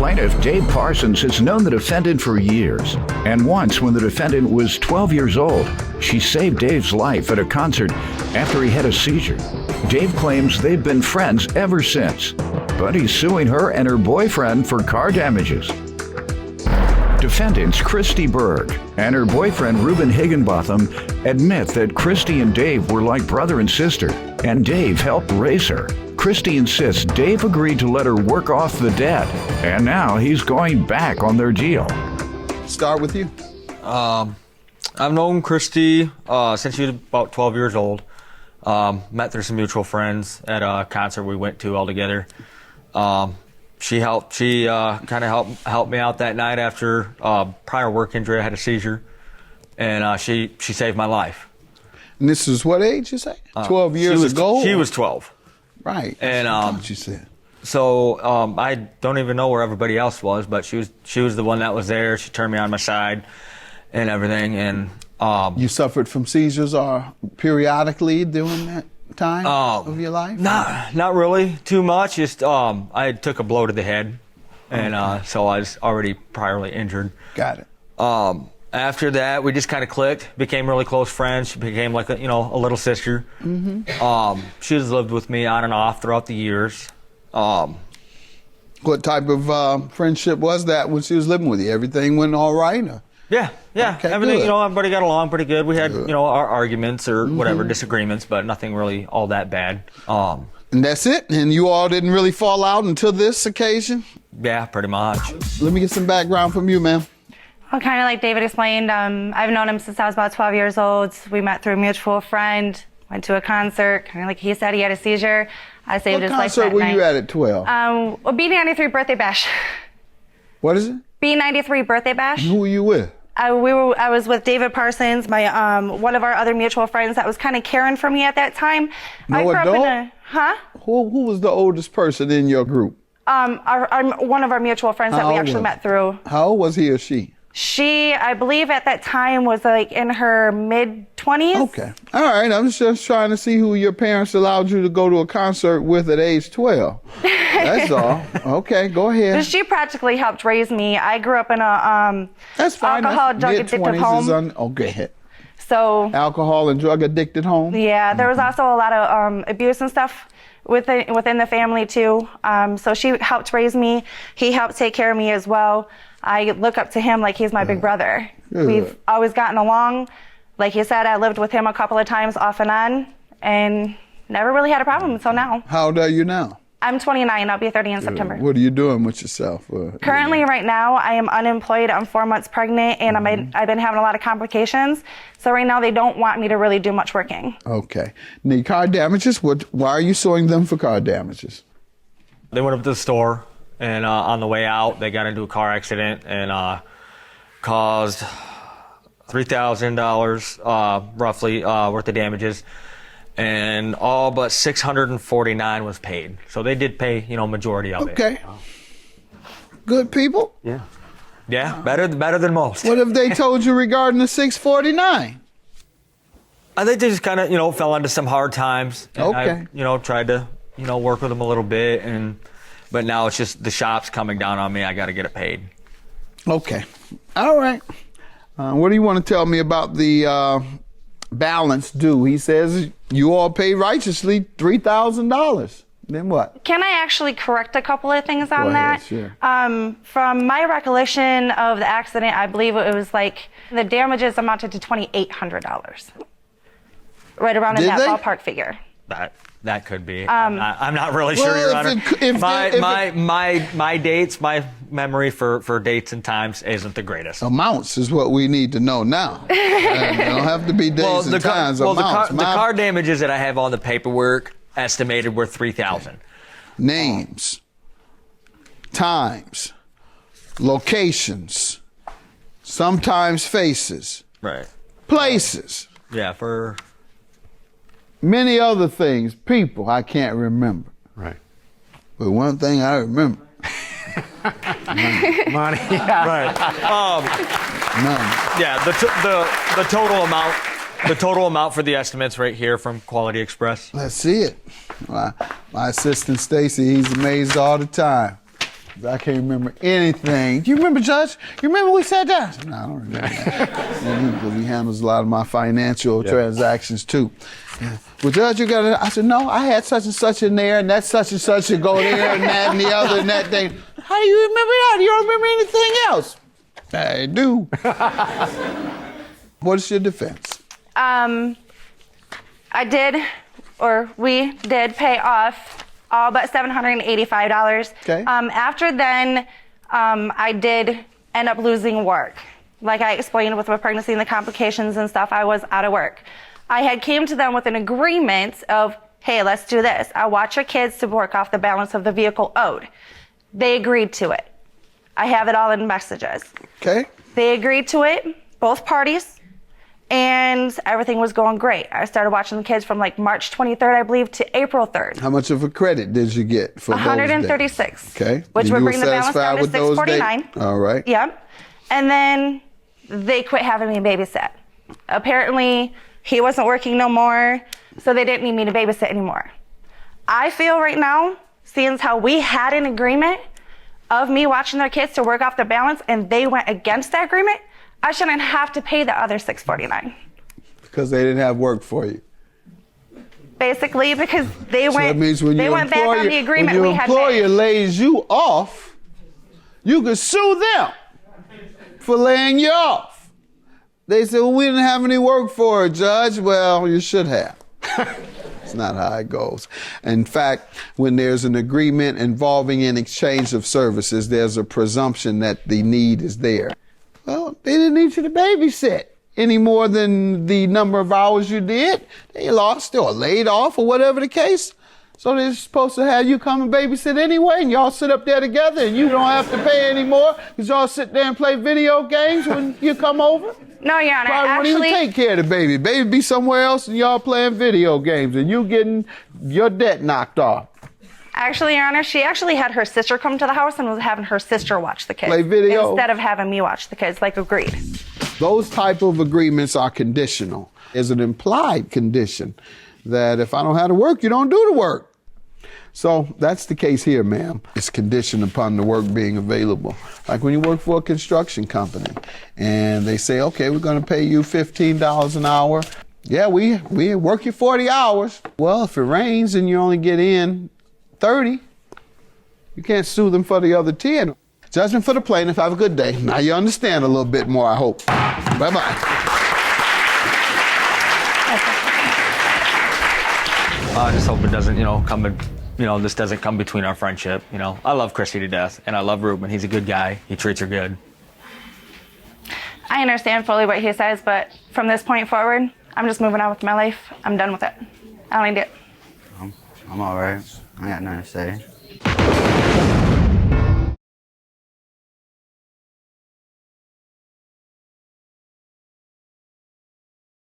Plaintiff Dave Parsons has known the defendant for years, and once when the defendant was 12 years old, she saved Dave's life at a concert after he had a seizure. Dave claims they've been friends ever since, but he's suing her and her boyfriend for car damages. Defendants Christy Berg and her boyfriend Reuben Higginbotham admit that Christy and Dave were like brother and sister, and Dave helped raise her. Christy insists Dave agreed to let her work off the debt, and now he's going back on their deal. Start with you. I've known Christy since she was about 12 years old. Met through some mutual friends at a concert we went to all together. She kind of helped me out that night after prior work injury. I had a seizure, and she saved my life. And this is what age you say? 12 years ago? She was 12. Right. And she said. So I don't even know where everybody else was, but she was the one that was there. She turned me on my side and everything. And you suffered from seizures or periodically during that time of your life? Not really too much. Just I took a blow to the head, and so I was already priorly injured. Got it. After that, we just kind of clicked, became really close friends. She became like a little sister. Mm-hmm. She has lived with me on and off throughout the years. What type of friendship was that when she was living with you? Everything went all right? Or? Yeah. Okay, Everything, good. Everybody got along pretty good. We had, our arguments or whatever, disagreements, but nothing really all that bad. And that's it? And you all didn't really fall out until this occasion? Yeah, pretty much. Let me get some background from you, ma'am. Well, kind of like David explained, I've known him since I was about 12 years old. We met through a mutual friend, went to a concert. Kind of like he said, he had a seizure. I saved his life that night. What concert were you at 12? B93 birthday bash. What is it? B93 birthday bash. Who were you with? I was with David Parsons, my one of our other mutual friends that was kind of caring for me at that time. No adult? Who was the oldest person in your group? One of our mutual friends that we actually met through. How old was he or she? She, I believe at that time, was like in her mid-20s. Okay. All right. I'm just trying to see who your parents allowed you to go to a concert with at age 12. That's all. Okay, go ahead. She practically helped raise me. I grew up in a That's fine. alcohol, drug addicted home. Okay. So alcohol and drug addicted home? Yeah, there was also a lot of abuse and stuff within the family too. So she helped raise me. He helped take care of me as well. I look up to him like he's my big brother. Good. We've always gotten along. Like you said, I lived with him a couple of times off and on and never really had a problem until now. How old are you now? I'm 29. I'll be 30 in September. What are you doing with yourself? Currently, right now, I am unemployed. I'm 4 months pregnant, and I've been having a lot of complications. So right now, they don't want me to really do much working. Okay. The car damages, why are you suing them for car damages? They went up to the store, and on the way out, they got into a car accident and caused $3,000 roughly worth of damages. And all but 649 was paid. So they did pay, majority of it. Okay. Good people? Yeah. Yeah, better than most. What have they told you regarding the 649? I think they just kind of, fell into some hard times. And okay. I, tried to, work with them a little bit. But now it's just the shop's coming down on me. I got to get it paid. Okay. All right. What do you want to tell me about the balance due? He says you all paid righteously $3,000. Then what? Can I actually correct a couple of things on that? Sure. From my recollection of the accident, I believe it was like the damages amounted to $2,800. Right around in that ballpark figure. That could be. I'm not really sure, Your Honor. My dates, my memory for dates and times isn't the greatest. Amounts is what we need to know now. It don't have to be dates and times. Amounts. The car damages that I have on the paperwork estimated were $3,000. Names, times, locations, sometimes faces, right? Places. Yeah, for many other things, people I can't remember. Right. But one thing I remember. Money. Yeah. Right. None. Yeah, the total amount for the estimates right here from Quality Express. Let's see it. My assistant Stacy, he's amazed all the time. I can't remember anything. Do you remember, Judge? You remember we sat down? I said, no, I don't remember that. Because he handles a lot of my financial transactions, too. Yeah. Well, Judge, you got it. I said, no, I had such and such in there, and that such and such should go there, and that, and the other, and that thing. How do you remember that? You don't remember anything else? I do. What is your defense? We did pay off all but $785. Okay. After then, I did end up losing work. Like I explained with my pregnancy and the complications and stuff, I was out of work. I had came to them with an agreement of, hey, let's do this. I'll watch your kids to work off the balance of the vehicle owed. They agreed to it. I have it all in messages. Okay. They agreed to it, both parties. And everything was going great. I started watching the kids from like March 23rd, I believe, to April 3rd. How much of a credit did you get for 136. Those days? Okay. Which And would you bring were the balance down to satisfied with those days? $649. All right. Yep. And then they quit having me babysit. Apparently, he wasn't working no more, so they didn't need me to babysit anymore. I feel right now, seeing how we had an agreement of me watching their kids to work off the balance, and they went against that agreement, I shouldn't have to pay the other $649. Because they didn't have work for you. Basically, because they So that means when they your went back on the agreement when we your had employer made. lays you off, you could sue them for laying you off. They said, well, we didn't have any work for her, Judge. Well, you should have. It's not how it goes. In fact, when there's an agreement involving an exchange of services, there's a presumption that the need is there. Well, they didn't need you to babysit any more than the number of hours you did. They lost or laid off or whatever the case. So they're supposed to have you come and babysit anyway, and y'all sit up there together and you don't have to pay anymore because y'all sit there and play video games when you come over? No, Your Honor, Probably won't even take care of the baby. Baby be somewhere else and y'all playing video games and you getting your debt knocked off. Actually, Your Honor, she actually had her sister come to the house and was having her sister watch the kids. Play video? Instead of having me watch the kids, like agreed. Those type of agreements are conditional. There's an implied condition that if I don't have to work, you don't do the work. So that's the case here, ma'am. It's conditioned upon the work being available. Like when you work for a construction company and they say, okay, we're going to pay you $15 an hour. Yeah, we work you 40 hours. Well, if it rains and you only get in 30, you can't sue them for the other 10. Judgment for the plaintiff. Have a good day. Now you understand a little bit more, I hope. Bye-bye. I just hope it doesn't, this doesn't come between our friendship. I love Christy to death, and I love Ruben. He's a good guy. He treats her good. I understand fully what he says, but from this point forward, I'm just moving on with my life. I'm done with it. I don't need it. I'm all right. I got nothing to say.